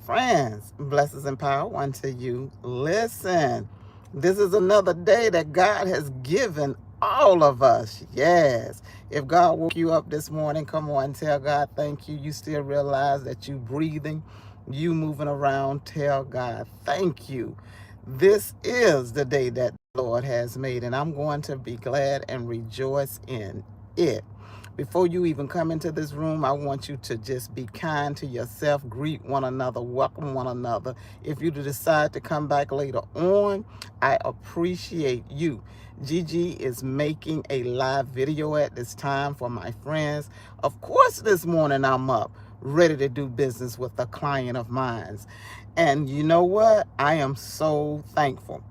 Friends, blessings and power unto you. Listen, this is another day that God has given all of us. Yes. If God woke you up this morning, come on, tell God thank you. You still realize that you breathing, you moving around, tell God thank you. This is the day that the Lord has made, and I'm going to be glad and rejoice in it. Before you even come into this room, I want you to just be kind to yourself, greet one another, welcome one another. If you decide to come back later on, I appreciate you. Gigi is making a live video at this time for my friends. Of course, this morning I'm up, ready to do business with a client of mine. And you know what? I am so thankful.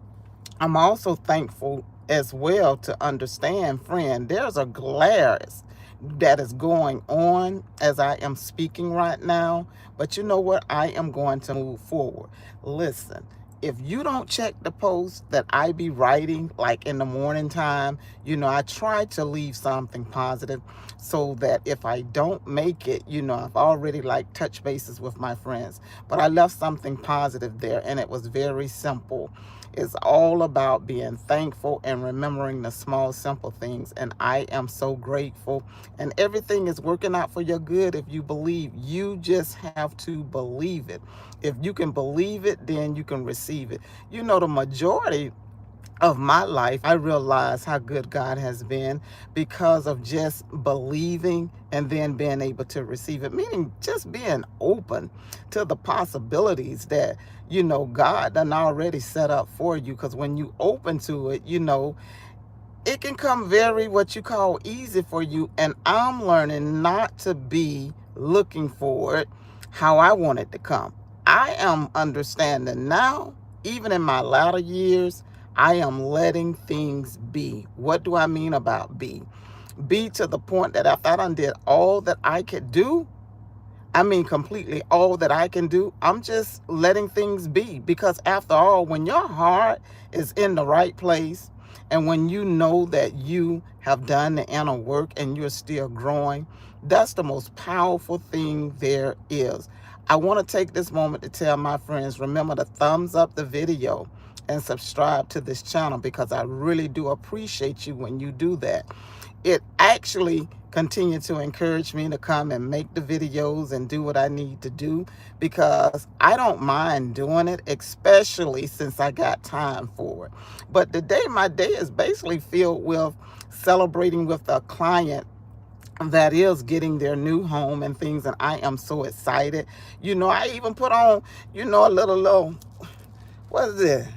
I'm also thankful as well to understand, friend, there's a glare that is going on as I am speaking right now. But you know what? I am going to move forward. Listen, if you don't check the post that I be writing, like in the morning time, I try to leave something positive so that if I don't make it, I've already like touched bases with my friends, but I left something positive there, and it was very simple. It's all about being thankful and remembering the small, simple things. And I am so grateful. And everything is working out for your good if you believe. You just have to believe it. If you can believe it, then you can receive it. The majority of my life, I realize how good God has been because of just believing and then being able to receive it, meaning just being open to the possibilities that, God done already set up for you. Because when you open to it, it can come very what you call easy for you. And I'm learning not to be looking for it how I want it to come. I am understanding now, even in my latter years, I am letting things be. What do I mean about be? Be to the point that after I done did all that I could do, I mean completely all that I can do, I'm just letting things be. Because after all, when your heart is in the right place, and when you know that you have done the inner work and you're still growing, that's the most powerful thing there is. I want to take this moment to tell my friends, remember to thumbs up the video and subscribe to this channel, because I really do appreciate you when you do that. It actually continued to encourage me to come and make the videos and do what I need to do, because I don't mind doing it, especially since I got time for it. But today, my day is basically filled with celebrating with a client that is getting their new home and things, and I am so excited. I even put on, a little, what is it?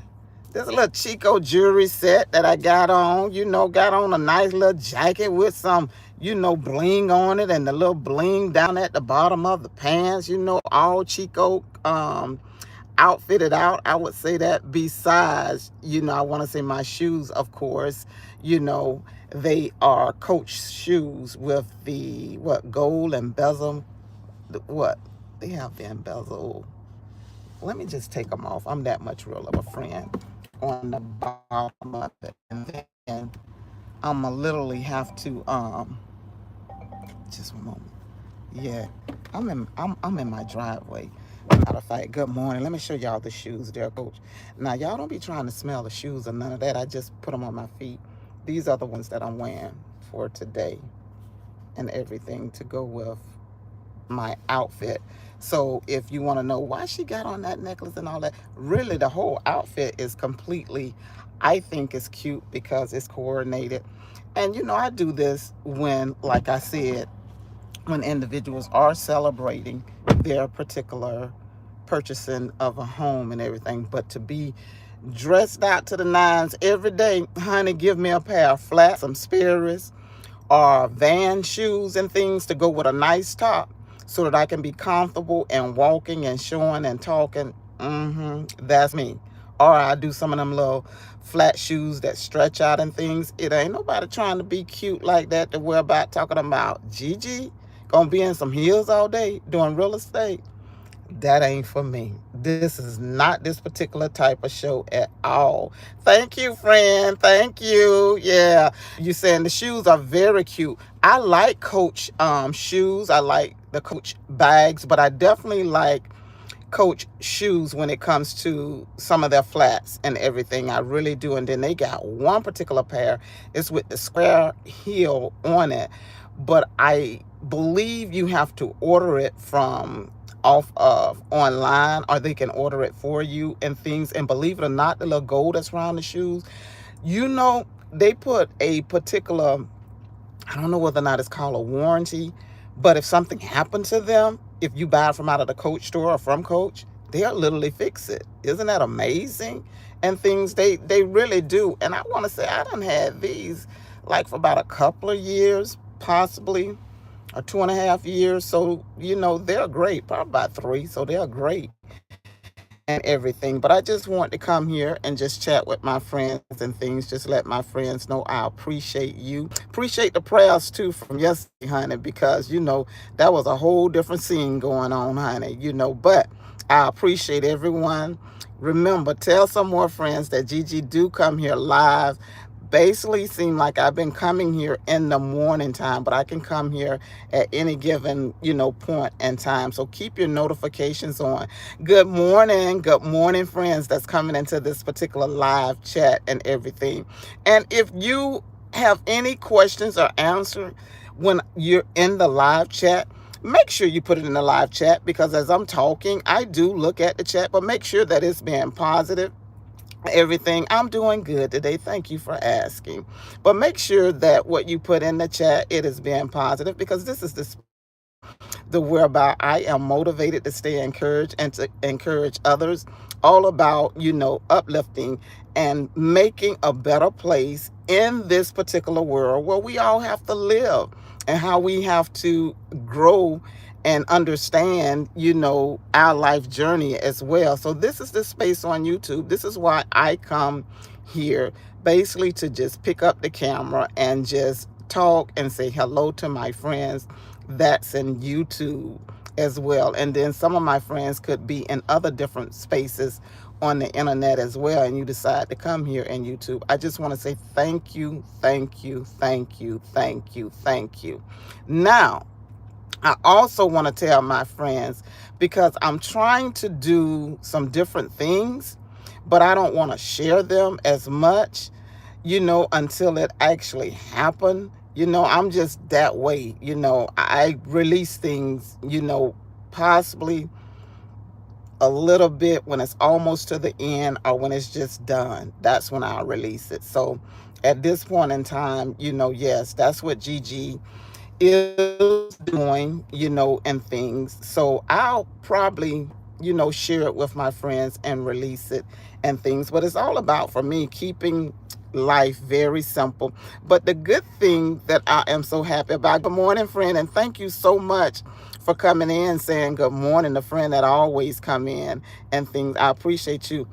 This little Chico jewelry set that I got on, got on a nice little jacket with some, bling on it, and the little bling down at the bottom of the pants, all Chico outfitted out. I would say that. Besides, I want to say my shoes, of course, they are Coach shoes with the, gold and bezel, they have the embezzle. Let me just take them off. I'm that much real of a friend on the bottom of it. And then I'm going to literally have to, just one moment. Yeah, I'm in my driveway. Matter of fact, good morning. Let me show y'all the shoes there, Coach. Now, y'all don't be trying to smell the shoes or none of that. I just put them on my feet. These are the ones that I'm wearing for today and everything to go with my outfit. So if you want to know why she got on that necklace and all that, really the whole outfit is completely, I think is cute because it's coordinated. And I do this when, like I said, when individuals are celebrating their particular purchasing of a home and everything. But to be dressed out to the nines every day, honey, give me a pair of flats, some Sperry's, or Van shoes and things to go with a nice top, so that I can be comfortable and walking and showing and talking. That's me. Or I do some of them little flat shoes that stretch out and things. It ain't nobody trying to be cute like that to wear about talking about Gigi gonna be in some heels all day doing real estate. That ain't for me. This is not this particular type of show at all. Thank you, friend. Thank you. Yeah. You saying the shoes are very cute. I like Coach shoes. I like the Coach bags, but I definitely like coach shoes when it comes to some of their flats and everything. I really do. And then they got one particular pair. It's with the square heel on it. But I believe you have to order it from off of online, or they can order it for you and things. And believe it or not, the little gold that's around the shoes, they put a particular, I don't know whether or not it's called a warranty, but if something happened to them, if you buy it from out of the Coach store or from Coach, they'll literally fix it. Isn't that amazing? And things, they really do. And I want to say I done had these like for about a couple of years, possibly, or 2.5 years. So, they're great. Probably about 3. So they're great and everything. But I just want to come here and just chat with my friends and things. Just let my friends know I appreciate you. Appreciate the prayers too from yesterday, honey, because that was a whole different scene going on, honey. But I appreciate everyone. Remember, tell some more friends that Gigi do come here live. Basically seem like I've been coming here in the morning time, but I can come here at any given point in time. So keep your notifications on. Good morning friends that's coming into this particular live chat and everything. And if you have any questions or answer when you're in the live chat, make sure you put it in the live chat, because as I'm talking, I do look at the chat, but make sure that it's being positive. Everything, I'm doing good today, thank you for asking. But make sure that what you put in the chat, it is being positive, because this is the whereby I am motivated to stay encouraged and to encourage others, all about uplifting and making a better place in this particular world where we all have to live, and how we have to grow and understand, our life journey as well. So this is the space on YouTube. This is why I come here, basically to just pick up the camera and just talk and say hello to my friends that's in YouTube as well. And then some of my friends could be in other different spaces on the internet as well, and you decide to come here in YouTube. I just want to say thank you, thank you, thank you, thank you, thank you. Now, I also want to tell my friends, because I'm trying to do some different things, but I don't want to share them as much, until it actually happened. I'm just that way. I release things, possibly a little bit when it's almost to the end, or when it's just done. That's when I'll release it. So at this point in time, yes, that's what Gigi is doing, and things. So I'll probably, share it with my friends and release it and things. But it's all about, for me, keeping life very simple. But the good thing that I am so happy about, good morning, friend, and thank you so much for coming in, saying good morning, the friend that always come in and things. I appreciate you.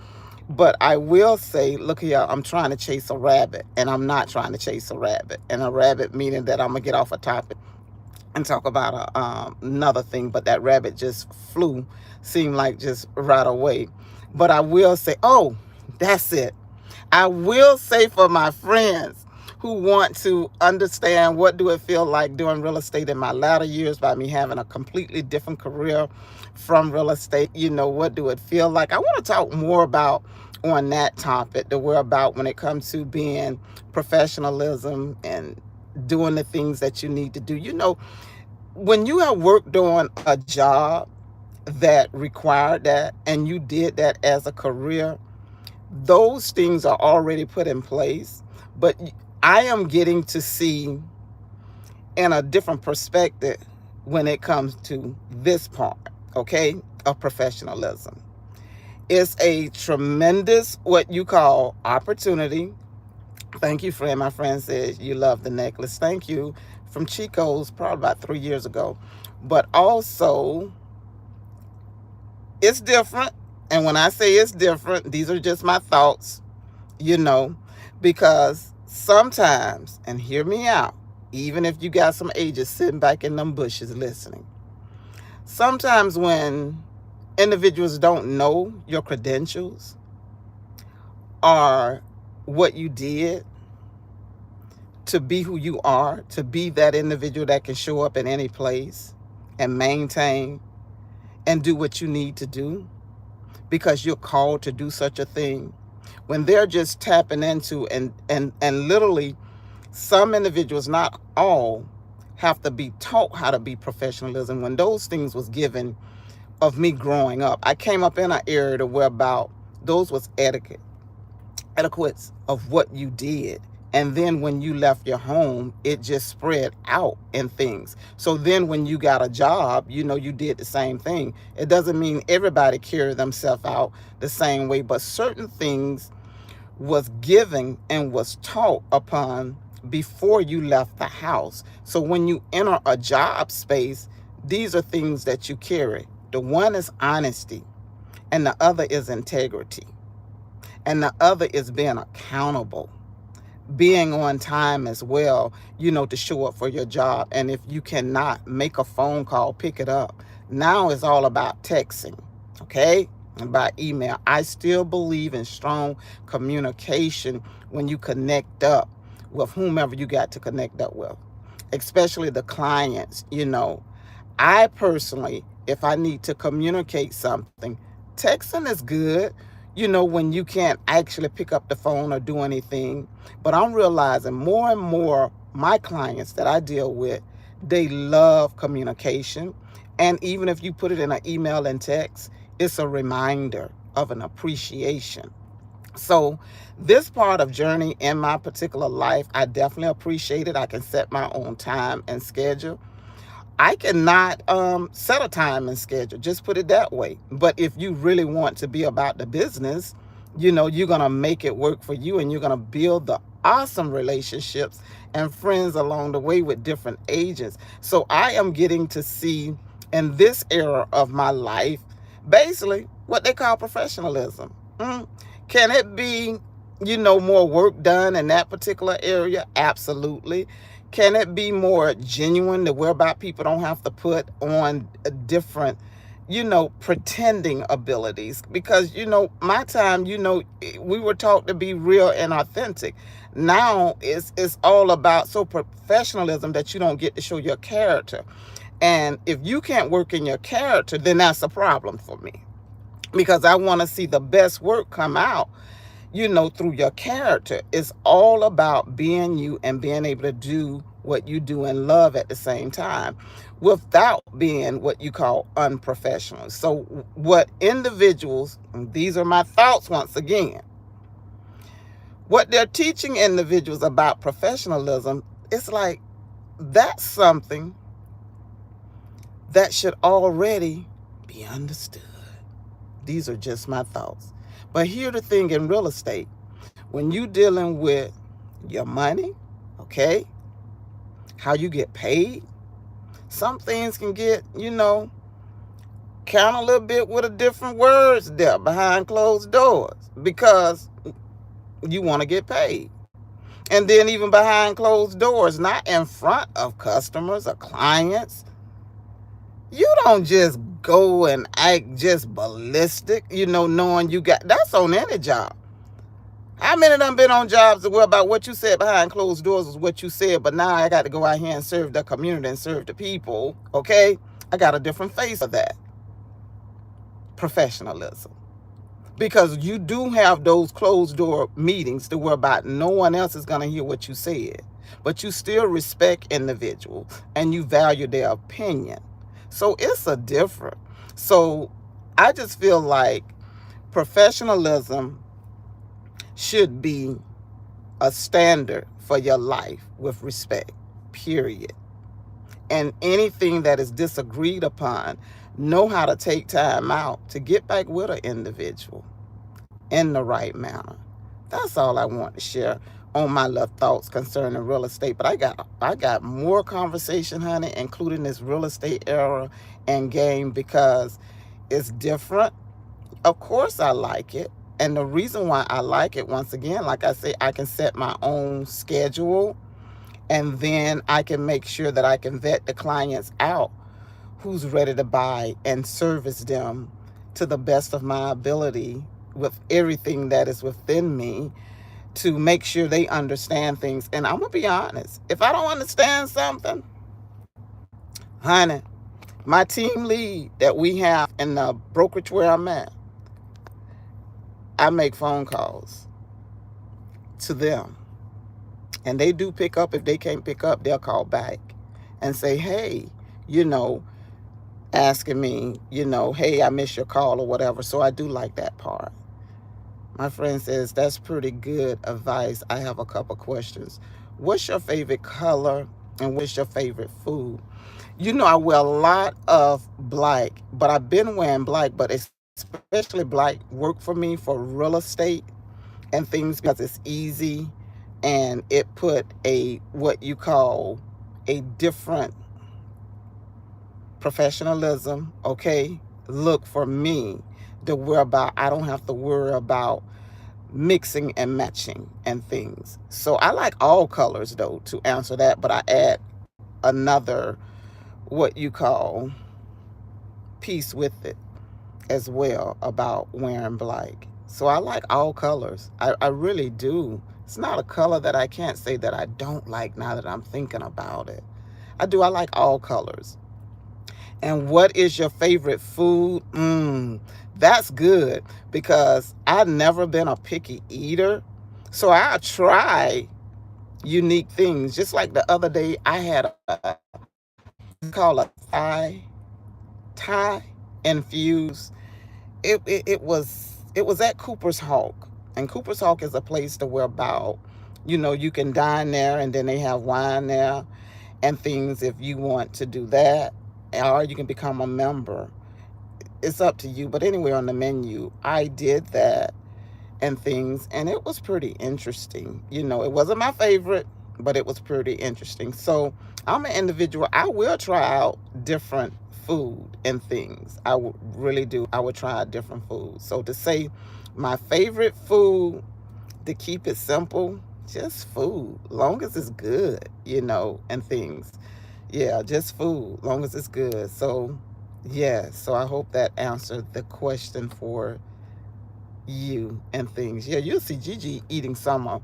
But I will say, look here, I'm trying to chase a rabbit, and I'm not trying to chase a rabbit. And a rabbit meaning that I'm going to get off a topic and talk about another thing, but that rabbit just flew, seemed like just right away. But I will say, oh, that's it. I will say, for my friends who want to understand what do it feel like doing real estate in my latter years, by me having a completely different career from real estate, what do it feel like? I want to talk more about on that topic, that we're about when it comes to being professionalism and doing the things that you need to do. When you have worked on a job that required that, and you did that as a career, those things are already put in place. But I am getting to see in a different perspective when it comes to this part, okay, of professionalism. It's a tremendous, what you call, opportunity. Thank you, friend. My friend says you love the necklace. Thank you. From Chico's, probably about 3 years ago. But also, it's different. And when I say it's different, these are just my thoughts, because sometimes, and hear me out, even if you got some ages sitting back in them bushes listening, sometimes when individuals don't know your credentials or what you did to be who you are, to be that individual that can show up in any place and maintain, and do what you need to do because you're called to do such a thing, when they're just tapping into and literally some individuals, not all, have to be taught how to be professionalism. When those things was given of me growing up, I came up in an area to where about those was etiquettes of what you did. And then when you left your home, it just spread out in things. So then when you got a job, you did the same thing. It doesn't mean everybody carried themselves out the same way, but certain things was given and was taught upon before you left the house. So when you enter a job space, these are things that you carry. The one is honesty, and the other is integrity, and the other is being accountable, being on time as well, to show up for your job. And if you cannot make a phone call, pick it up. Now it's all about texting, okay? And by email. I still believe in strong communication when you connect up with whomever you got to connect up with, especially the clients. I personally, if I need to communicate something, texting is good, when you can't actually pick up the phone or do anything. But I'm realizing more and more my clients that I deal with, they love communication. And even if you put it in an email and text, it's a reminder of an appreciation. So this part of journey in my particular life, I definitely appreciate it. I can set my own time and schedule. I cannot set a time and schedule, just put it that way. But if you really want to be about the business, you're going to make it work for you, and you're going to build the awesome relationships and friends along the way with different agents. So I am getting to see in this era of my life, basically what they call professionalism. Can it be, more work done in that particular area? Absolutely. Can it be more genuine to whereby people don't have to put on a different, pretending abilities? Because, my time, we were taught to be real and authentic. Now it's all about so professionalism that you don't get to show your character. And if you can't work in your character, then that's a problem for me. Because I want to see the best work come out, through your character. It's all about being you and being able to do what you do and love at the same time without being what you call unprofessional. So what individuals, and these are my thoughts once again, what they're teaching individuals about professionalism, it's like that's something that should already be understood. These are just my thoughts. But here's the thing in real estate. When you're dealing with your money, okay, how you get paid, some things can get, count a little bit with a different words there behind closed doors because you want to get paid. And then even behind closed doors, not in front of customers or clients, you don't just go and act just ballistic, knowing you got, that's on any job. How many of them been on jobs that were about what you said behind closed doors was what you said, but now I got to go out here and serve the community and serve the people, okay? I got a different face for that. Professionalism. Because you do have those closed door meetings to where about no one else is going to hear what you said, but you still respect individuals and you value their opinion. So it's a different. So I just feel like professionalism should be a standard for your life with respect, period. And anything that is disagreed upon, know how to take time out to get back with an individual in the right manner. That's all I want to share on my little thoughts concerning real estate. But I got more conversation, honey, including this real estate era and game, because it's different. Of course I like it. And the reason why I like it, once again, like I say, I can set my own schedule, and then I can make sure that I can vet the clients out who's ready to buy and service them to the best of my ability with everything that is within me to make sure they understand things. And I'm going to be honest. If I don't understand something, honey, My team lead that we have in the brokerage where I'm at, I make phone calls to them. And they do pick up. If they can't pick up, they'll call back and say, hey, you know, asking me, hey, I missed your call or whatever. So I do like that part. My friend says, that's pretty good advice. I have a couple questions. What's your favorite color and what's your favorite food? I wear a lot of black, but I've been wearing black, but especially black work for me for real estate and things because it's easy and it put a what you call a different professionalism, okay, look for me to worry about. I don't have to worry about mixing and matching and things. So I like all colors though to answer that, but I add another what you call piece with it as well about wearing black. So I like all colors. I really do. It's not a color that I can't say that I don't like now that I'm thinking about it. I do. I like all colors. And what is your favorite food? That's good because I've never been a picky eater. So I try unique things. Just like the other day, I had it's called a Thai infused. It was at Cooper's Hawk, and Cooper's Hawk is a place to where about you can dine there, and then they have wine there and things if you want to do that, or you can become a member. It's up to you. But anyway, on the menu, I did that and things, and it was pretty interesting. It wasn't my favorite, but it was pretty interesting. So I'm an individual. I will try out different food and things. I would really do. I would try out different food. So to say my favorite food, to keep it simple, just food, long as it's good, and things. Yeah, just food, long as it's good. So yeah, so I hope that answered the question for you and things. Yeah, you'll see Gigi eating some of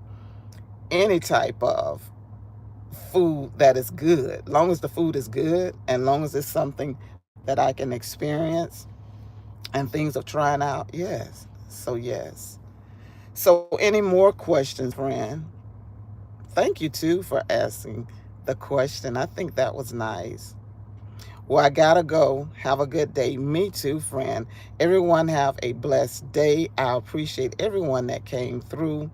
any type of food that is good. Long as the food is good and long as it's something that I can experience and things of trying out, yes. So yes. So any more questions, friend? Thank you too for asking the question. I think that was nice. Well, I gotta go. Have a good day. Me too, friend. Everyone have a blessed day. I appreciate everyone that came through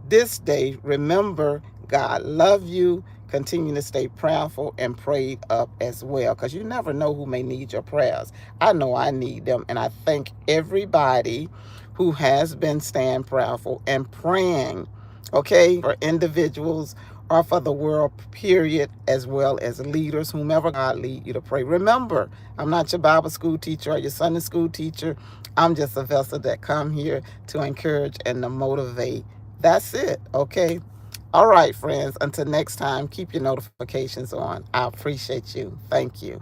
this day. Remember, God love you. Continue to stay prayerful and prayed up as well, because you never know who may need your prayers. I know I need them, and I thank everybody who has been staying prayerful and praying, okay, for individuals or for the world, period, as well as leaders, whomever God lead you to pray. Remember, I'm not your Bible school teacher or your Sunday school teacher. I'm just a vessel that come here to encourage and to motivate. That's it, okay? All right, friends, until next time, keep your notifications on. I appreciate you. Thank you.